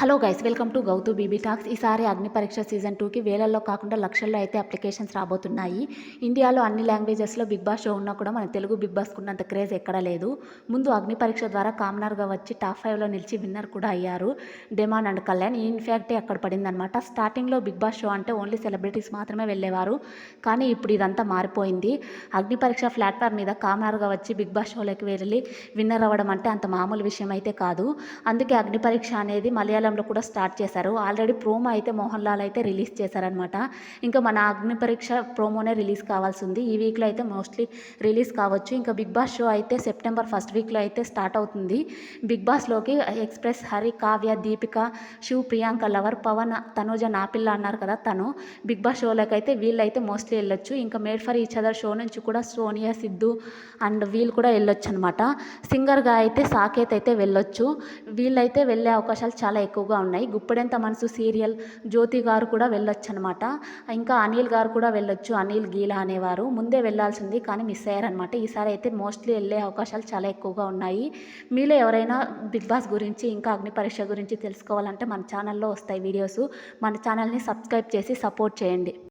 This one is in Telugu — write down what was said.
Hello guys, welcome to Gautu BB talks. ఈసారి అగ్ని పరీక్ష సీజన్ 2కి వేలల్లో కాకుండా లక్షల్లో అయితే అప్లికేషన్స్ రాబోతున్నాయి. ఇండియాలో అన్ని లాంగ్వేజెస్లో బిగ్ బాస్ షో ఉన్నా కూడా మన తెలుగు బిగ్ బాస్కు ఉన్నంత క్రేజ్ ఎక్కడా లేదు. ముందు అగ్ని పరీక్ష ద్వారా కామనర్గా వచ్చి టాప్ 5లో నిలిచి విన్నర్ కూడా అయ్యారు డెమాన్ అండ్ కళ్యాణ్. ఈ ఇన్ఫ్యాక్టే అక్కడ పడిందనమాట. స్టార్టింగ్లో బిగ్ బాస్ షో అంటే ఓన్లీ సెలబ్రిటీస్ మాత్రమే వెళ్ళేవారు, కానీ ఇప్పుడు ఇదంతా మారిపోయింది. అగ్ని పరీక్ష ప్లాట్ఫామ్ మీద కామనర్గా వచ్చి బిగ్ బాస్ షోలోకి వెళ్ళి విన్నర్ అవ్వడం అంటే అంత మామూలు విషయం అయితే కాదు. అందుకే అగ్ని పరీక్ష అనేది మలయాళంలో కూడా స్టార్ట్ చేశారు. ఆల్రెడీ ప్రోమో అయితే మోహన్ లాల్ అయితే రిలీజ్ చేశారనమాట. ఇంకా మన అగ్ని పరీక్ష ప్రోమోనే రిలీజ్ కావాల్సి ఉంది. ఈ వీక్లో అయితే మోస్ట్లీ రిలీజ్ కావచ్చు. ఇంకా బిగ్ బాస్ షో అయితే సెప్టెంబర్ 1st వీక్లో అయితే స్టార్ట్ అవుతుంది. బిగ్ బాస్లోకి ఎక్స్ప్రెస్, హరి, కావ్య, దీపిక, శివ్, ప్రియాంక లవర్, పవన్, తనూజ నా పిల్ల అన్నారు కదా, తను బిగ్ బాస్ షోలోకి అయితే వీళ్ళైతే మోస్ట్లీ వెళ్ళొచ్చు. ఇంకా made for each other show నుంచి కూడా సోనియా, సిద్ధు అండ్ వీళ్ళు కూడా వెళ్ళొచ్చు అనమాట. సింగర్గా అయితే సాకేత్ అయితే వెళ్ళొచ్చు. వీళ్ళైతే వెళ్ళే అవకాశాలు చాలా ఎక్కువగా ఉన్నాయి. గుప్పెడంత మనసు సీరియల్ జ్యోతి గారు కూడా వెళ్ళొచ్చు అనమాట. ఇంకా అనిల్ గారు కూడా వెళ్ళొచ్చు. అనిల్ గీలా అనేవారు ముందే వెళ్ళాల్సింది, కానీ మిస్ అయ్యారనమాట. ఈసారి అయితే మోస్ట్లీ వెళ్ళే అవకాశాలు చాలా ఎక్కువగా ఉన్నాయి. మీలో ఎవరైనా బిగ్ బాస్ గురించి ఇంకా అగ్ని పరీక్ష గురించి తెలుసుకోవాలంటే మన ఛానల్లో వస్తాయి వీడియోస్. మన ఛానల్ని సబ్స్క్రైబ్ చేసి సపోర్ట్ చేయండి.